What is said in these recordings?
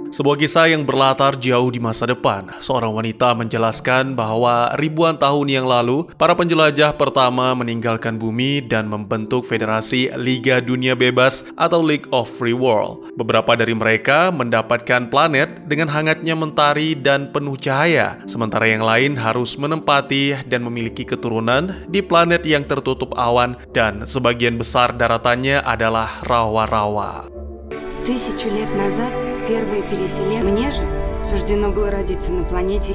Sebuah kisah yang berlatar jauh di masa depan. Seorang wanita menjelaskan bahwa ribuan tahun yang lalu, para penjelajah pertama meninggalkan bumi dan membentuk Federasi Liga Dunia Bebas atau League of Free World. Beberapa dari mereka mendapatkan planet dengan hangatnya mentari dan penuh cahaya, sementara yang lain harus menempati dan memiliki keturunan di planet yang tertutup awan dan sebagian besar daratannya adalah rawa-rawa. 1000 лет назад первые переселенцы. Мне же суждено было родиться на планете.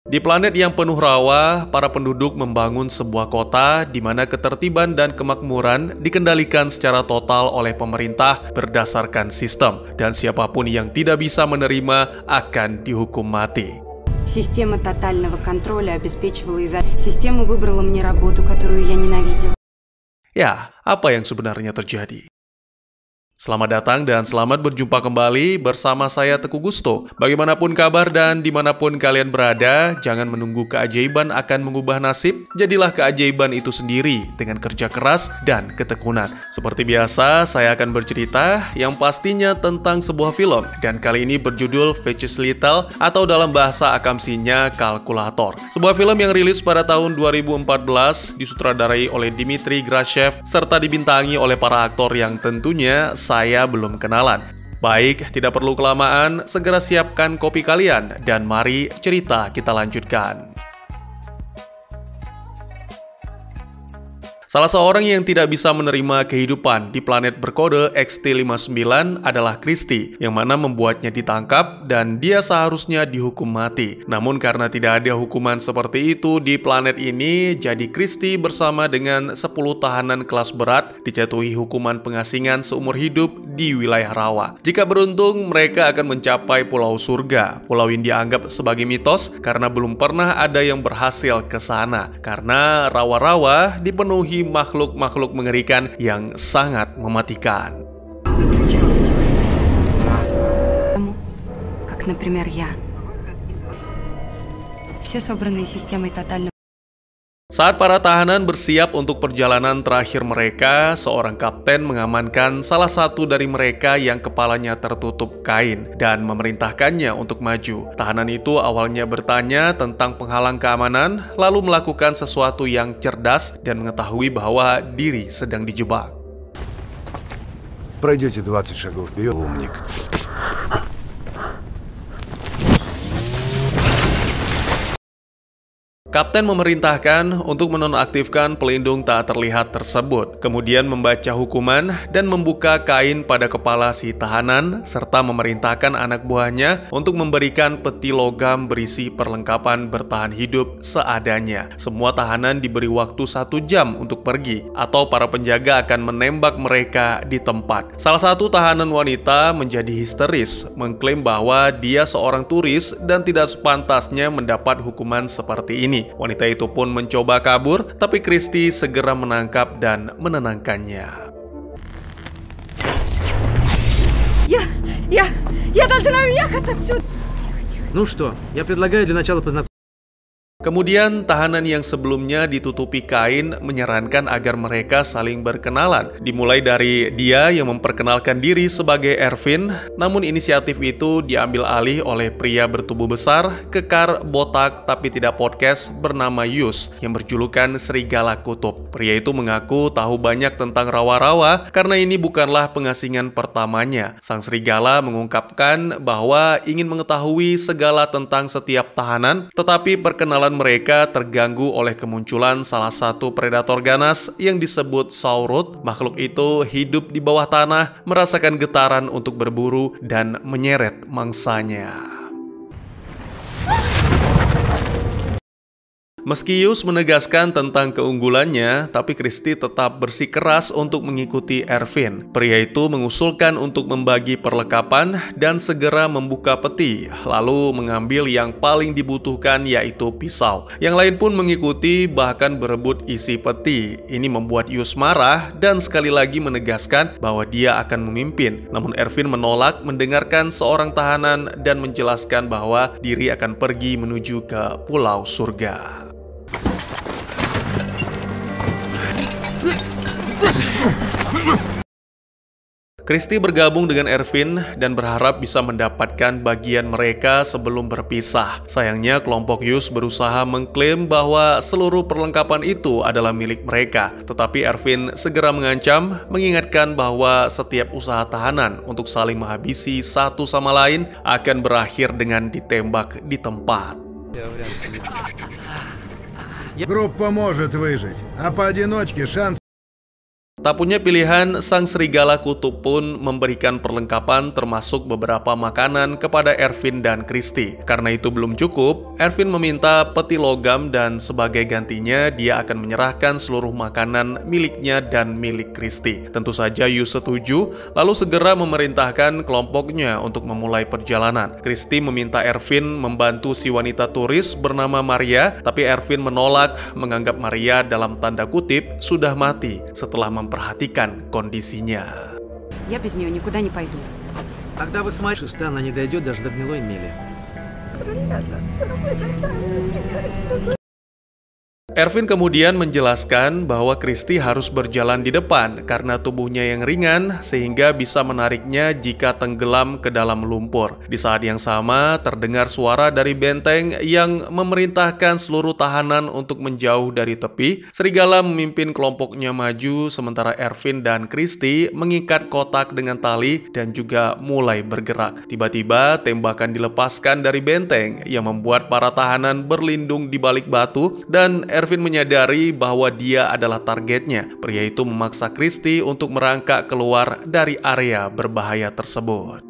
Di planet yang penuh rawa, para penduduk membangun sebuah kota di mana ketertiban dan kemakmuran dikendalikan secara total oleh pemerintah berdasarkan sistem, dan siapapun yang tidak bisa menerima akan dihukum mati. Система тотального контроля обеспечивала Система выбрала мне работу, которую я ненавидел. Ya, apa yang sebenarnya terjadi? Selamat datang dan selamat berjumpa kembali bersama saya Teguh Gusto. Bagaimanapun kabar dan dimanapun kalian berada, jangan menunggu keajaiban akan mengubah nasib. Jadilah keajaiban itu sendiri dengan kerja keras dan ketekunan. Seperti biasa, saya akan bercerita yang pastinya tentang sebuah film. Dan kali ini berjudul Veches Lethal atau dalam bahasa akamsinya Kalkulator. Sebuah film yang rilis pada tahun 2014, disutradarai oleh Dmitry Grachev, serta dibintangi oleh para aktor yang tentunya saya belum kenalan. Baik, tidak perlu kelamaan, segera siapkan kopi kalian dan mari cerita kita lanjutkan. Salah seorang yang tidak bisa menerima kehidupan di planet berkode XT59 adalah Christie, yang mana membuatnya ditangkap dan dia seharusnya dihukum mati. Namun karena tidak ada hukuman seperti itu di planet ini, jadi Christie bersama dengan 10 tahanan kelas berat dijatuhi hukuman pengasingan seumur hidup di wilayah rawa. Jika beruntung, mereka akan mencapai pulau surga. Pulau ini dianggap sebagai mitos karena belum pernah ada yang berhasil ke sana, karena rawa-rawa dipenuhi makhluk-makhluk mengerikan yang sangat mematikan. Как, например, я. Все собранные системой тотального. Saat para tahanan bersiap untuk perjalanan terakhir mereka, seorang kapten mengamankan salah satu dari mereka yang kepalanya tertutup kain dan memerintahkannya untuk maju. Tahanan itu awalnya bertanya tentang penghalang keamanan, lalu melakukan sesuatu yang cerdas dan mengetahui bahwa diri sedang dijebak. Пройдете 20 шагов вперед, умник. Kapten memerintahkan untuk menonaktifkan pelindung tak terlihat tersebut, kemudian membaca hukuman dan membuka kain pada kepala si tahanan, serta memerintahkan anak buahnya untuk memberikan peti logam berisi perlengkapan bertahan hidup seadanya. Semua tahanan diberi waktu 1 jam untuk pergi, atau para penjaga akan menembak mereka di tempat. Salah satu tahanan wanita menjadi histeris, mengklaim bahwa dia seorang turis dan tidak sepantasnya mendapat hukuman seperti ini. Wanita itu pun mencoba kabur, tapi Christie segera menangkap dan menenangkannya. Я должна уехать отсюда. Ну что, я предлагаю для начала познакомиться. Kemudian tahanan yang sebelumnya ditutupi kain menyarankan agar mereka saling berkenalan. Dimulai dari dia yang memperkenalkan diri sebagai Ervin, namun inisiatif itu diambil alih oleh pria bertubuh besar, kekar, botak, tapi tidak podcast bernama Yus yang berjulukan Serigala Kutub. Pria itu mengaku tahu banyak tentang rawa-rawa karena ini bukanlah pengasingan pertamanya. Sang serigala mengungkapkan bahwa ingin mengetahui segala tentang setiap tahanan, tetapi perkenalan mereka terganggu oleh kemunculan salah satu predator ganas yang disebut Saurut. Makhluk itu hidup di bawah tanah, merasakan getaran untuk berburu dan menyeret mangsanya. Meski Yus menegaskan tentang keunggulannya, tapi Christie tetap bersikeras untuk mengikuti Ervin. Pria itu mengusulkan untuk membagi perlengkapan dan segera membuka peti, lalu mengambil yang paling dibutuhkan yaitu pisau. Yang lain pun mengikuti, bahkan berebut isi peti. Ini membuat Yus marah dan sekali lagi menegaskan bahwa dia akan memimpin. Namun Ervin menolak mendengarkan seorang tahanan dan menjelaskan bahwa diri akan pergi menuju ke Pulau Surga. Kristi bergabung dengan Ervin dan berharap bisa mendapatkan bagian mereka sebelum berpisah. Sayangnya kelompok Yus berusaha mengklaim bahwa seluruh perlengkapan itu adalah milik mereka. Tetapi Ervin segera mengancam, mengingatkan bahwa setiap usaha tahanan untuk saling menghabisi satu sama lain akan berakhir dengan ditembak di tempat. Группа может выжить, а поодиночке шанс... Tak punya pilihan, sang serigala kutub pun memberikan perlengkapan termasuk beberapa makanan kepada Ervin dan Kristi. Karena itu belum cukup, Ervin meminta peti logam dan sebagai gantinya dia akan menyerahkan seluruh makanan miliknya dan milik Kristi. Tentu saja Yus setuju, lalu segera memerintahkan kelompoknya untuk memulai perjalanan. Kristi meminta Ervin membantu si wanita turis bernama Maria, tapi Ervin menolak, menganggap Maria dalam tanda kutip sudah mati setelah memperhatikan kondisinya. Я без нее никуда не пойду. Тогда вы смотрите, что она не дойдет даже до гнилой мели. Ervin kemudian menjelaskan bahwa Kristi harus berjalan di depan karena tubuhnya yang ringan sehingga bisa menariknya jika tenggelam ke dalam lumpur. Di saat yang sama, terdengar suara dari benteng yang memerintahkan seluruh tahanan untuk menjauh dari tepi. Serigala memimpin kelompoknya maju sementara Ervin dan Kristi mengikat kotak dengan tali dan juga mulai bergerak. Tiba-tiba tembakan dilepaskan dari benteng yang membuat para tahanan berlindung di balik batu dan Ervin menyadari bahwa dia adalah targetnya. Pria itu memaksa Kristi untuk merangkak keluar dari area berbahaya tersebut.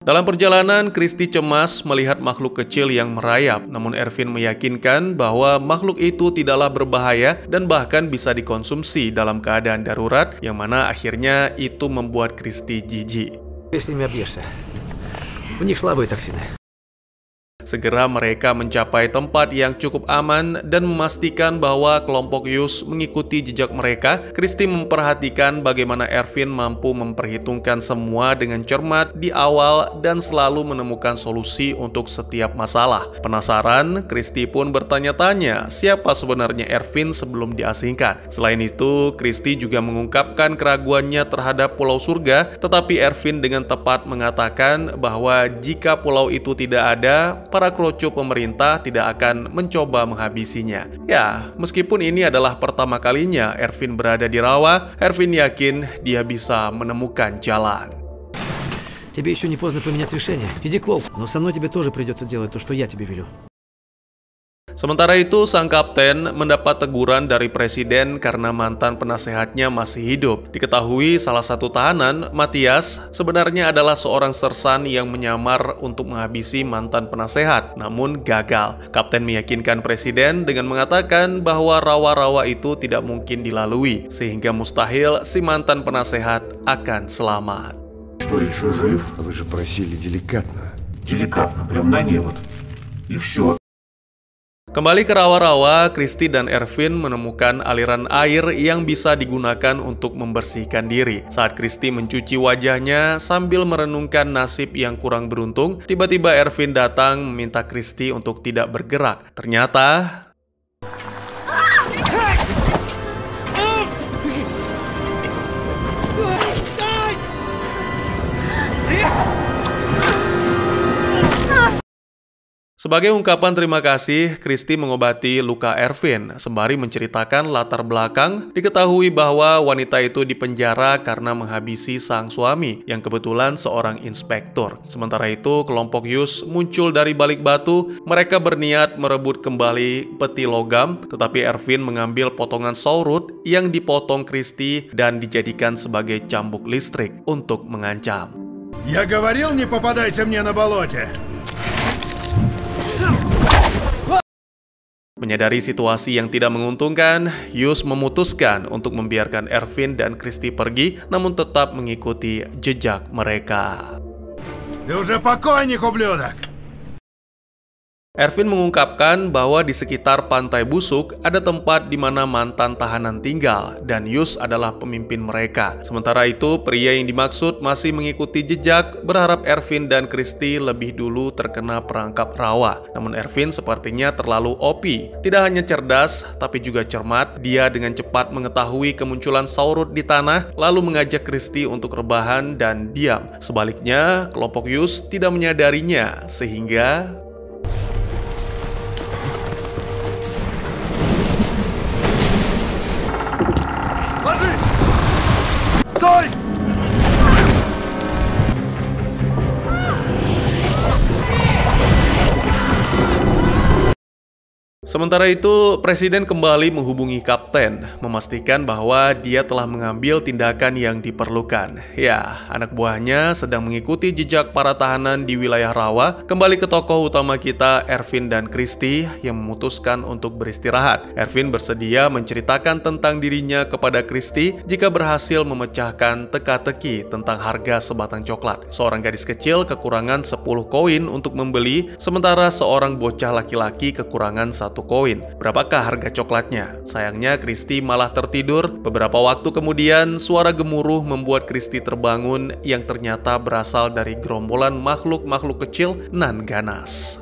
Dalam perjalanan, Kristi cemas melihat makhluk kecil yang merayap. Namun Ervin meyakinkan bahwa makhluk itu tidaklah berbahaya dan bahkan bisa dikonsumsi dalam keadaan darurat, yang mana akhirnya itu membuat Kristi jijik. Если ими объешься, у них слабые токсины. Segera mereka mencapai tempat yang cukup aman dan memastikan bahwa kelompok Yus mengikuti jejak mereka. Kristi memperhatikan bagaimana Ervin mampu memperhitungkan semua dengan cermat di awal dan selalu menemukan solusi untuk setiap masalah. Penasaran, Kristi pun bertanya-tanya siapa sebenarnya Ervin sebelum diasingkan. Selain itu, Kristi juga mengungkapkan keraguannya terhadap Pulau Surga, tetapi Ervin dengan tepat mengatakan bahwa jika pulau itu tidak ada, para kroco pemerintah tidak akan mencoba menghabisinya. Ya, meskipun ini adalah pertama kalinya Ervin berada di rawa, Ervin yakin dia bisa menemukan jalan. Тебе еще не поздно поменять решение. Иди к волку, но со мной тебе тоже придется делать то, что я тебе велю. Sementara itu, sang kapten mendapat teguran dari presiden karena mantan penasehatnya masih hidup. Diketahui salah satu tahanan, Matias, sebenarnya adalah seorang sersan yang menyamar untuk menghabisi mantan penasehat, namun gagal. Kapten meyakinkan presiden dengan mengatakan bahwa rawa-rawa itu tidak mungkin dilalui, sehingga mustahil si mantan penasehat akan selamat. Что, еще жив? Вы же просили деликатно. Деликатно, прям на невод. И все. Kembali ke rawa-rawa, Kristi dan Ervin menemukan aliran air yang bisa digunakan untuk membersihkan diri. Saat Kristi mencuci wajahnya sambil merenungkan nasib yang kurang beruntung, tiba-tiba Ervin datang meminta Kristi untuk tidak bergerak. Ternyata sebagai ungkapan terima kasih, Kristi mengobati luka Ervin. Sembari menceritakan latar belakang, diketahui bahwa wanita itu dipenjara karena menghabisi sang suami, yang kebetulan seorang inspektur. Sementara itu, kelompok Yus muncul dari balik batu. Mereka berniat merebut kembali peti logam, tetapi Ervin mengambil potongan saurut yang dipotong Kristi dan dijadikan sebagai cambuk listrik untuk mengancam. Я говорил, не попадайся мне на болоте. Menyadari situasi yang tidak menguntungkan, Yus memutuskan untuk membiarkan Ervin dan Kristi pergi, namun tetap mengikuti jejak mereka. Ты уже покойник, ублюдок! Ervin mengungkapkan bahwa di sekitar Pantai Busuk ada tempat di mana mantan tahanan tinggal dan Yus adalah pemimpin mereka. Sementara itu, pria yang dimaksud masih mengikuti jejak, berharap Ervin dan Christy lebih dulu terkena perangkap rawa. Namun Ervin sepertinya terlalu OP. Tidak hanya cerdas, tapi juga cermat. Dia dengan cepat mengetahui kemunculan Saurut di tanah, lalu mengajak Christy untuk rebahan dan diam. Sebaliknya, kelompok Yus tidak menyadarinya, sehingga Стой! sementara itu, Presiden kembali menghubungi Kapten, memastikan bahwa dia telah mengambil tindakan yang diperlukan. Ya, anak buahnya sedang mengikuti jejak para tahanan di wilayah rawa. Kembali ke tokoh utama kita, Ervin dan Christy, yang memutuskan untuk beristirahat. Ervin bersedia menceritakan tentang dirinya kepada Christy jika berhasil memecahkan teka-teki tentang harga sebatang coklat. Seorang gadis kecil kekurangan 10 koin untuk membeli, sementara seorang bocah laki-laki kekurangan 1 koin. Berapakah harga coklatnya? Sayangnya Christy malah tertidur. Beberapa waktu kemudian, suara gemuruh membuat Christy terbangun yang ternyata berasal dari gerombolan makhluk-makhluk kecil nan ganas.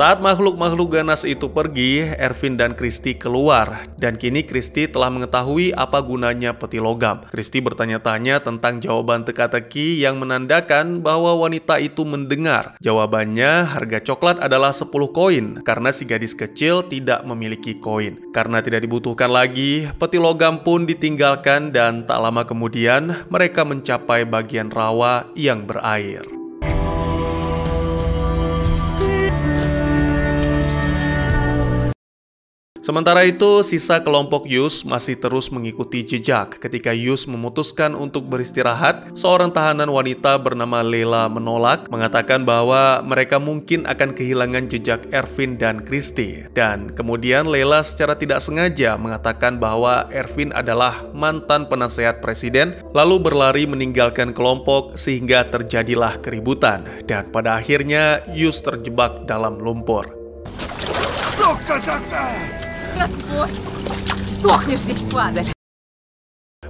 Saat makhluk-makhluk ganas itu pergi, Ervin dan Christy keluar, dan kini Christy telah mengetahui apa gunanya peti logam. Christy bertanya-tanya tentang jawaban teka-teki yang menandakan bahwa wanita itu mendengar. Jawabannya, harga coklat adalah 10 koin, karena si gadis kecil tidak memiliki koin. Karena tidak dibutuhkan lagi, peti logam pun ditinggalkan dan tak lama kemudian, mereka mencapai bagian rawa yang berair. Sementara itu, sisa kelompok Yus masih terus mengikuti jejak. Ketika Yus memutuskan untuk beristirahat, seorang tahanan wanita bernama Lela menolak, mengatakan bahwa mereka mungkin akan kehilangan jejak Ervin dan Christy. Dan kemudian Lela secara tidak sengaja mengatakan bahwa Ervin adalah mantan penasehat presiden, lalu berlari meninggalkan kelompok sehingga terjadilah keributan. Dan pada akhirnya, Yus terjebak dalam lumpur. Господь! Сдохнешь здесь, падаль!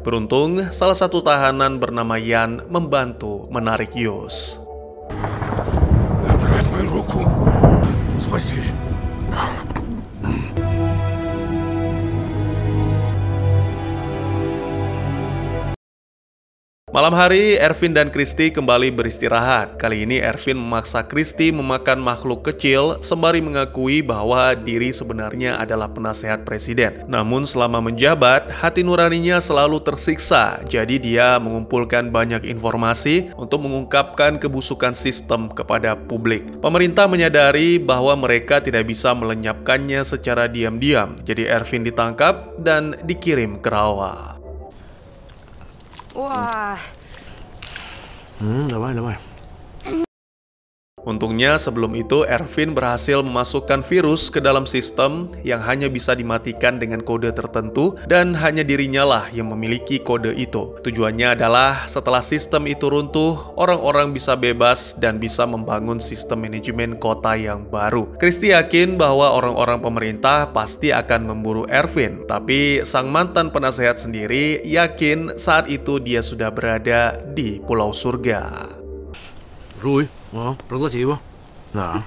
Beruntung, salah satu tahanan bernama Yan membantu menarik Yus. Брать мою руку. Спаси. Malam hari, Ervin dan Christy kembali beristirahat. Kali ini Ervin memaksa Christy memakan makhluk kecil sembari mengakui bahwa diri sebenarnya adalah penasehat presiden. Namun selama menjabat, hati nuraninya selalu tersiksa. Jadi dia mengumpulkan banyak informasi untuk mengungkapkan kebusukan sistem kepada publik. Pemerintah menyadari bahwa mereka tidak bisa melenyapkannya secara diam-diam. Jadi Ervin ditangkap dan dikirim ke rawa. Wah, Давай. Untungnya sebelum itu Ervin berhasil memasukkan virus ke dalam sistem yang hanya bisa dimatikan dengan kode tertentu dan hanya dirinya lah yang memiliki kode itu. Tujuannya adalah setelah sistem itu runtuh, orang-orang bisa bebas dan bisa membangun sistem manajemen kota yang baru. Christy yakin bahwa orang-orang pemerintah pasti akan memburu Ervin, tapi sang mantan penasehat sendiri yakin saat itu dia sudah berada di Pulau Surga. Руй. Проглоти его. Да.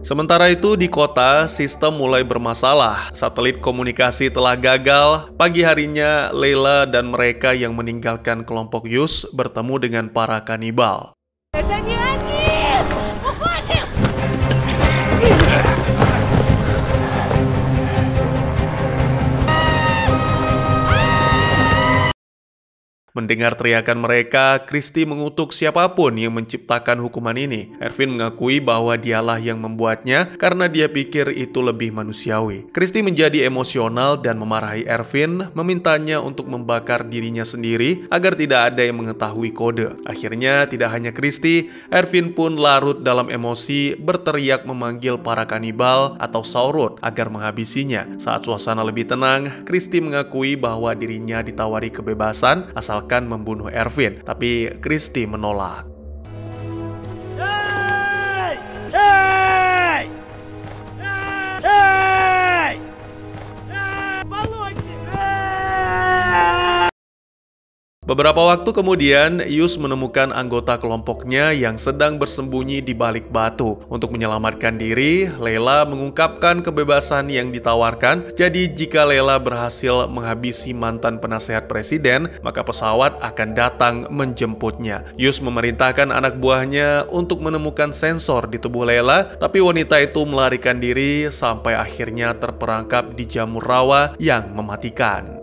Sementara itu di kota, sistem mulai bermasalah. Satelit komunikasi telah gagal. Pagi harinya, Lela dan mereka yang meninggalkan kelompok Yus bertemu dengan para kanibal. Это не они! Уходим! Mendengar teriakan mereka, Kristi mengutuk siapapun yang menciptakan hukuman ini. Ervin mengakui bahwa dialah yang membuatnya karena dia pikir itu lebih manusiawi. Kristi menjadi emosional dan memarahi Ervin, memintanya untuk membakar dirinya sendiri agar tidak ada yang mengetahui kode. Akhirnya tidak hanya Kristi, Ervin pun larut dalam emosi, berteriak memanggil para kanibal atau Saurut agar menghabisinya. Saat suasana lebih tenang, Kristi mengakui bahwa dirinya ditawari kebebasan asalkan membunuh Ervin, tapi Kristi menolak. Beberapa waktu kemudian, Yus menemukan anggota kelompoknya yang sedang bersembunyi di balik batu. Untuk menyelamatkan diri, Layla mengungkapkan kebebasan yang ditawarkan. Jadi jika Layla berhasil menghabisi mantan penasehat presiden, maka pesawat akan datang menjemputnya. Yus memerintahkan anak buahnya untuk menemukan sensor di tubuh Layla, tapi wanita itu melarikan diri sampai akhirnya terperangkap di jamur rawa yang mematikan.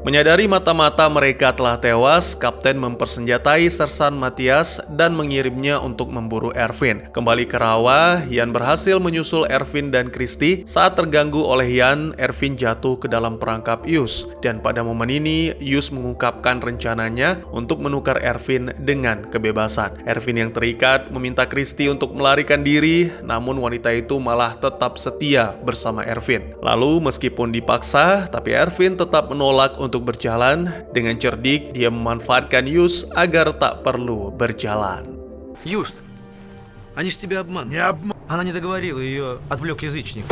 Menyadari mata-mata mereka telah tewas, Kapten mempersenjatai Sersan Matthias dan mengirimnya untuk memburu Ervin. Kembali ke rawa, Ian berhasil menyusul Ervin dan Kristi. Saat terganggu oleh Ian, Ervin jatuh ke dalam perangkap Yus. Dan pada momen ini, Yus mengungkapkan rencananya untuk menukar Ervin dengan kebebasan. Ervin yang terikat meminta Kristi untuk melarikan diri, namun wanita itu malah tetap setia bersama Ervin. Lalu meskipun dipaksa, tapi Ervin tetap menolak untuk berjalan. Dengan cerdik, dia memanfaatkan Yus agar tak perlu berjalan. Юст, они ж тебя обманывают. Не обман. Она не договорила, ее отвлек язычник.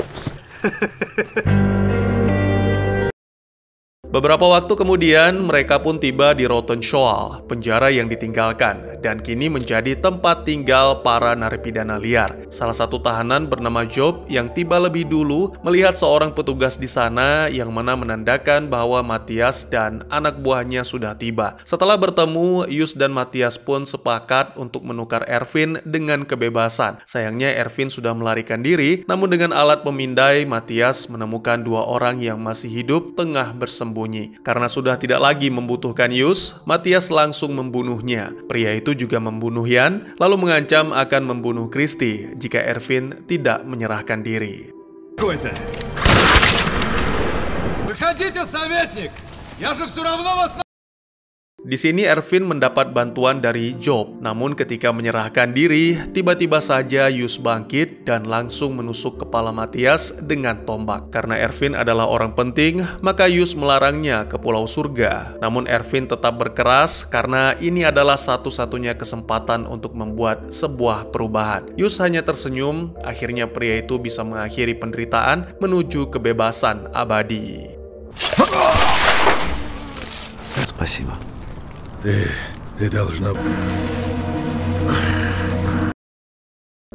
Beberapa waktu kemudian, mereka pun tiba di Rottenschool, penjara yang ditinggalkan, dan kini menjadi tempat tinggal para narapidana liar. Salah satu tahanan bernama Job yang tiba lebih dulu melihat seorang petugas di sana yang mana menandakan bahwa Matthias dan anak buahnya sudah tiba. Setelah bertemu, Yus dan Matthias pun sepakat untuk menukar Ervin dengan kebebasan. Sayangnya Ervin sudah melarikan diri, namun dengan alat pemindai, Matthias menemukan dua orang yang masih hidup tengah bersembunyi. Karena sudah tidak lagi membutuhkan Yus, Matthias langsung membunuhnya. Pria itu juga membunuh Ian, lalu mengancam akan membunuh Kristi jika Ervin tidak menyerahkan diri. Выходите, советник! Я же все равно вас... Di sini Ervin mendapat bantuan dari Job, namun ketika menyerahkan diri, tiba-tiba saja Yus bangkit dan langsung menusuk kepala Matthias dengan tombak. Karena Ervin adalah orang penting, maka Yus melarangnya ke Pulau Surga. Namun Ervin tetap berkeras karena ini adalah satu-satunya kesempatan untuk membuat sebuah perubahan. Yus hanya tersenyum, akhirnya pria itu bisa mengakhiri penderitaan menuju kebebasan abadi. Спасибо. Ты должна...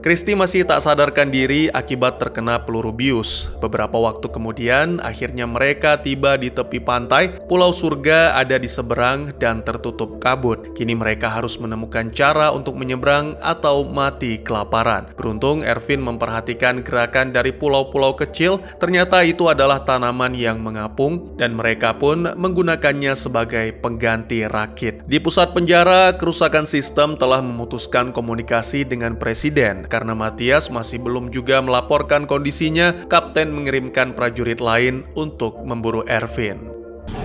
Kristi masih tak sadarkan diri akibat terkena peluru bius. Beberapa waktu kemudian, akhirnya mereka tiba di tepi pantai. Pulau Surga ada di seberang dan tertutup kabut. Kini mereka harus menemukan cara untuk menyeberang atau mati kelaparan. Beruntung Ervin memperhatikan gerakan dari pulau-pulau kecil. Ternyata itu adalah tanaman yang mengapung dan mereka pun menggunakannya sebagai pengganti rakit. Di pusat penjara, kerusakan sistem telah memutuskan komunikasi dengan presiden. Karena Matthias masih belum juga melaporkan kondisinya, Kapten mengirimkan prajurit lain untuk memburu Ervin.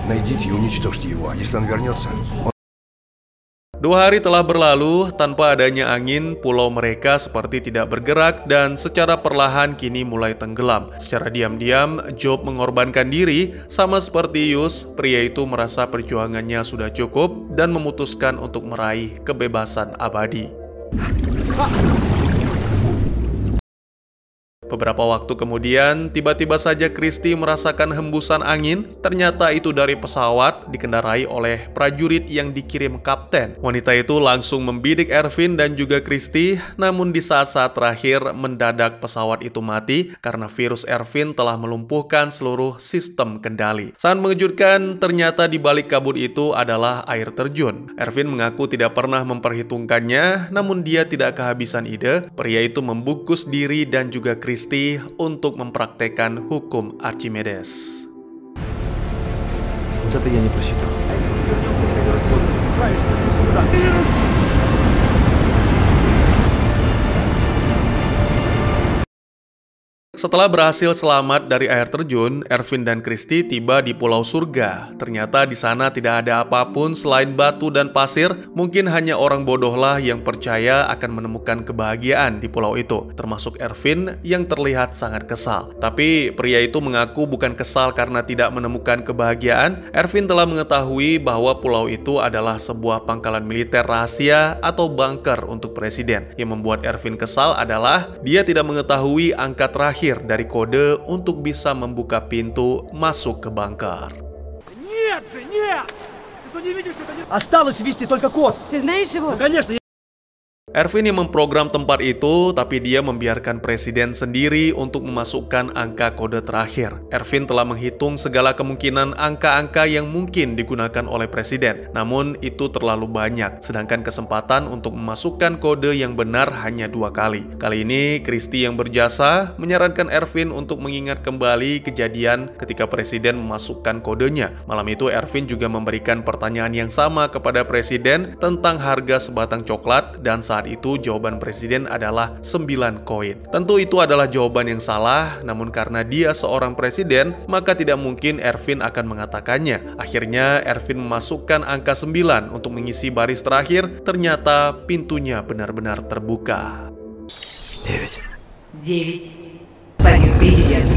Найдите и уничтожьте его, если он вернется. 2 hari telah berlalu, tanpa adanya angin, pulau mereka seperti tidak bergerak dan secara perlahan kini mulai tenggelam. Secara diam-diam, Job mengorbankan diri, sama seperti Yus, pria itu merasa perjuangannya sudah cukup dan memutuskan untuk meraih kebebasan abadi. Beberapa waktu kemudian, tiba-tiba saja Christy merasakan hembusan angin. Ternyata itu dari pesawat dikendarai oleh prajurit yang dikirim kapten. Wanita itu langsung membidik Ervin dan juga Christy, namun di saat-saat terakhir mendadak pesawat itu mati karena virus Ervin telah melumpuhkan seluruh sistem kendali. Sangat mengejutkan, ternyata di balik kabut itu adalah air terjun. Ervin mengaku tidak pernah memperhitungkannya, namun dia tidak kehabisan ide. Pria itu membungkus diri dan juga Christy untuk mempraktekkan hukum Archimedes. Вот это я не просчитал. Setelah berhasil selamat dari air terjun, Ervin dan Christy tiba di Pulau Surga. Ternyata di sana tidak ada apapun selain batu dan pasir. Mungkin hanya orang bodohlah yang percaya akan menemukan kebahagiaan di pulau itu, termasuk Ervin yang terlihat sangat kesal. Tapi pria itu mengaku bukan kesal karena tidak menemukan kebahagiaan. Ervin telah mengetahui bahwa pulau itu adalah sebuah pangkalan militer rahasia atau bunker untuk presiden. Yang membuat Ervin kesal adalah dia tidak mengetahui angka terakhir dari kode untuk bisa membuka pintu masuk ke bunker. Нет же, нет! Ты что, не видишь, что это не... Осталось ввести только код. Ты знаешь его? Ну, конечно, Ervin yang memprogram tempat itu, tapi dia membiarkan presiden sendiri untuk memasukkan angka kode terakhir. Ervin telah menghitung segala kemungkinan angka-angka yang mungkin digunakan oleh presiden. Namun itu terlalu banyak, sedangkan kesempatan untuk memasukkan kode yang benar hanya 2 kali. Kali ini, Christy yang berjasa menyarankan Ervin untuk mengingat kembali kejadian ketika presiden memasukkan kodenya. Malam itu, Ervin juga memberikan pertanyaan yang sama kepada presiden tentang harga sebatang coklat, dan saat itu jawaban presiden adalah 9 koin. Tentu itu adalah jawaban yang salah, namun karena dia seorang presiden, maka tidak mungkin Ervin akan mengatakannya. Akhirnya Ervin memasukkan angka 9 untuk mengisi baris terakhir. Ternyata pintunya benar-benar terbuka. 9. 9. Господин президент.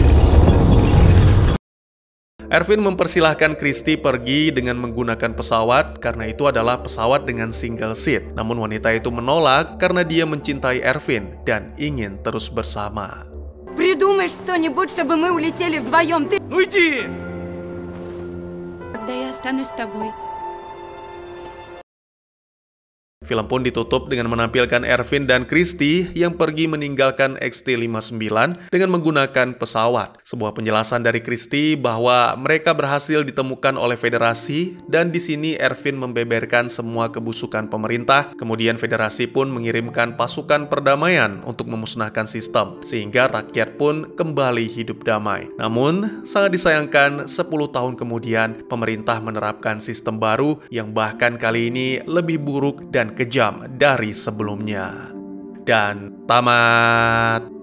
Ervin mempersilahkan Christy pergi dengan menggunakan pesawat karena itu adalah pesawat dengan single seat. Namun wanita itu menolak karena dia mencintai Ervin dan ingin terus bersama. Придумай что-нибудь, чтобы мы улетели вдвоем. Ты... Ну иди! Когда я останусь с тобой. Film pun ditutup dengan menampilkan Ervin dan Christy yang pergi meninggalkan XT-59 dengan menggunakan pesawat. Sebuah penjelasan dari Christy bahwa mereka berhasil ditemukan oleh Federasi, dan di sini Ervin membeberkan semua kebusukan pemerintah. Kemudian Federasi pun mengirimkan pasukan perdamaian untuk memusnahkan sistem, sehingga rakyat pun kembali hidup damai. Namun, sangat disayangkan 10 tahun kemudian pemerintah menerapkan sistem baru yang bahkan kali ini lebih buruk dan kejam dari sebelumnya. Dan tamat.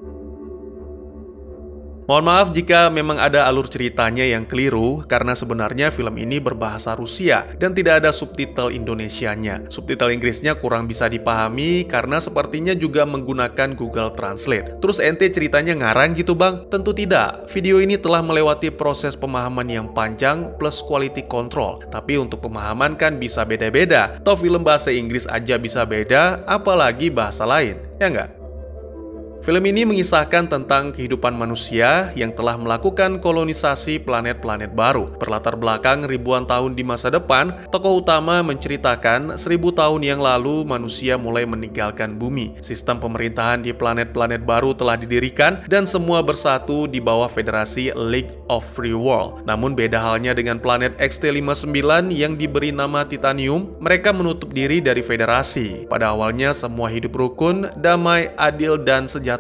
Mohon maaf jika memang ada alur ceritanya yang keliru, karena sebenarnya film ini berbahasa Rusia dan tidak ada subtitle Indonesianya. Subtitle Inggrisnya kurang bisa dipahami karena sepertinya juga menggunakan Google Translate. Terus ente ceritanya ngarang gitu bang? Tentu tidak. Video ini telah melewati proses pemahaman yang panjang plus quality control. Tapi untuk pemahaman kan bisa beda-beda. Toh film bahasa Inggris aja bisa beda, apalagi bahasa lain, ya nggak? Film ini mengisahkan tentang kehidupan manusia yang telah melakukan kolonisasi planet-planet baru. Berlatar belakang ribuan tahun di masa depan, tokoh utama menceritakan 1000 tahun yang lalu manusia mulai meninggalkan bumi. Sistem pemerintahan di planet-planet baru telah didirikan dan semua bersatu di bawah Federasi League of Free World. Namun beda halnya dengan planet XT-59 yang diberi nama Titanium, mereka menutup diri dari Federasi. Pada awalnya semua hidup rukun, damai, adil, dan sejahtera.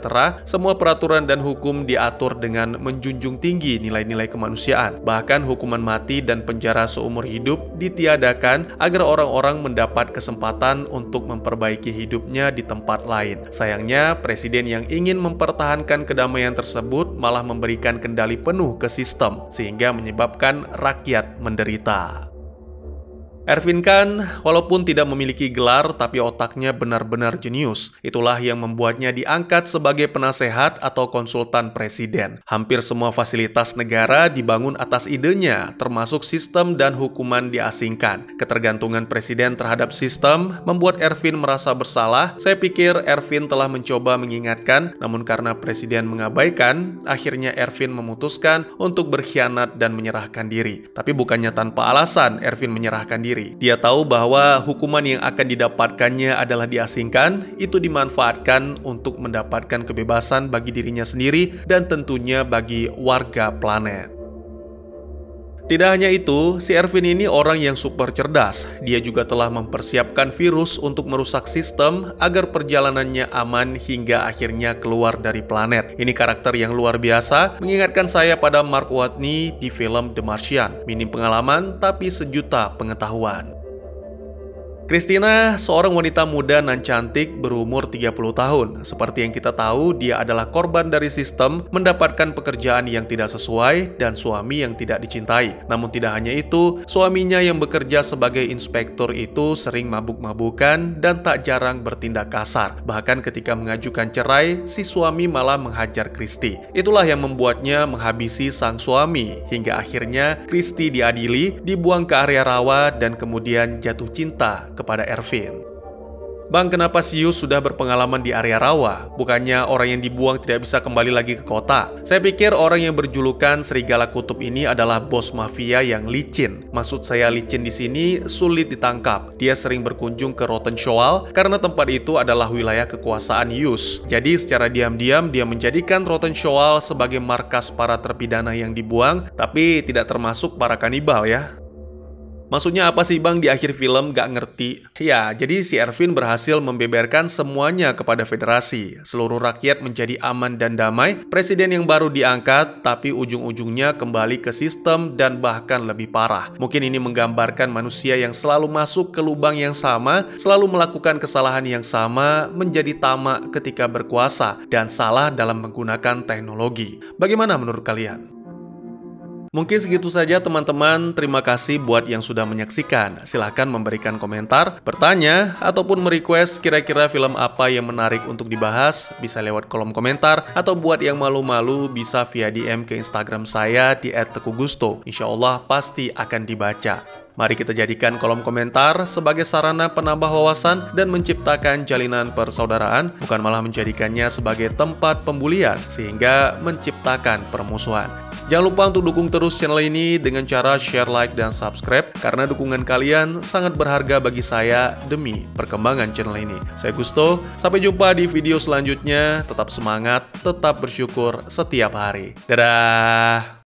Semua peraturan dan hukum diatur dengan menjunjung tinggi nilai-nilai kemanusiaan. Bahkan hukuman mati dan penjara seumur hidup ditiadakan agar orang-orang mendapat kesempatan untuk memperbaiki hidupnya di tempat lain. Sayangnya, presiden yang ingin mempertahankan kedamaian tersebut malah memberikan kendali penuh ke sistem, sehingga menyebabkan rakyat menderita. Ervin kan, walaupun tidak memiliki gelar, tapi otaknya benar-benar jenius. Itulah yang membuatnya diangkat sebagai penasehat atau konsultan presiden. Hampir semua fasilitas negara dibangun atas idenya, termasuk sistem dan hukuman diasingkan. Ketergantungan presiden terhadap sistem membuat Ervin merasa bersalah. Saya pikir Ervin telah mencoba mengingatkan, namun karena presiden mengabaikan, akhirnya Ervin memutuskan untuk berkhianat dan menyerahkan diri. Tapi bukannya tanpa alasan Ervin menyerahkan diri. Dia tahu bahwa hukuman yang akan didapatkannya adalah diasingkan, itu dimanfaatkan untuk mendapatkan kebebasan bagi dirinya sendiri dan tentunya bagi warga planet. Tidak hanya itu, si Ervin ini orang yang super cerdas. Dia juga telah mempersiapkan virus untuk merusak sistem agar perjalanannya aman hingga akhirnya keluar dari planet. Ini karakter yang luar biasa, mengingatkan saya pada Mark Watney di film The Martian. Minim pengalaman, tapi sejuta pengetahuan. Christina, seorang wanita muda nan cantik berumur 30 tahun. Seperti yang kita tahu, dia adalah korban dari sistem, mendapatkan pekerjaan yang tidak sesuai dan suami yang tidak dicintai. Namun tidak hanya itu, suaminya yang bekerja sebagai inspektur itu sering mabuk-mabukan dan tak jarang bertindak kasar. Bahkan ketika mengajukan cerai, si suami malah menghajar Christy. Itulah yang membuatnya menghabisi sang suami, hingga akhirnya Christy diadili, dibuang ke area rawa dan kemudian jatuh cinta kepada Ervin. Bang, kenapa si Yus sudah berpengalaman di area rawa? Bukannya orang yang dibuang tidak bisa kembali lagi ke kota? Saya pikir orang yang berjulukan Serigala Kutub ini adalah bos mafia yang licin. Maksud saya licin di sini sulit ditangkap. Dia sering berkunjung ke Rotten Shoal karena tempat itu adalah wilayah kekuasaan Yus. Jadi secara diam-diam dia menjadikan Rotten Shoal sebagai markas para terpidana yang dibuang, tapi tidak termasuk para kanibal ya. Maksudnya apa sih bang di akhir film? Gak ngerti. Ya, jadi si Ervin berhasil membeberkan semuanya kepada federasi. Seluruh rakyat menjadi aman dan damai. Presiden yang baru diangkat, tapi ujung-ujungnya kembali ke sistem dan bahkan lebih parah. Mungkin ini menggambarkan manusia yang selalu masuk ke lubang yang sama, selalu melakukan kesalahan yang sama, menjadi tamak ketika berkuasa, dan salah dalam menggunakan teknologi. Bagaimana menurut kalian? Mungkin segitu saja teman-teman, terima kasih buat yang sudah menyaksikan. Silahkan memberikan komentar, bertanya, ataupun merequest kira-kira film apa yang menarik untuk dibahas, bisa lewat kolom komentar, atau buat yang malu-malu bisa via DM ke Instagram saya di @tekugusto. Insya Allah pasti akan dibaca. Mari kita jadikan kolom komentar sebagai sarana penambah wawasan dan menciptakan jalinan persaudaraan, bukan malah menjadikannya sebagai tempat pembulian, sehingga menciptakan permusuhan. Jangan lupa untuk dukung terus channel ini dengan cara share, like, dan subscribe, karena dukungan kalian sangat berharga bagi saya demi perkembangan channel ini. Saya Gusto, sampai jumpa di video selanjutnya. Tetap semangat, tetap bersyukur setiap hari. Dadah!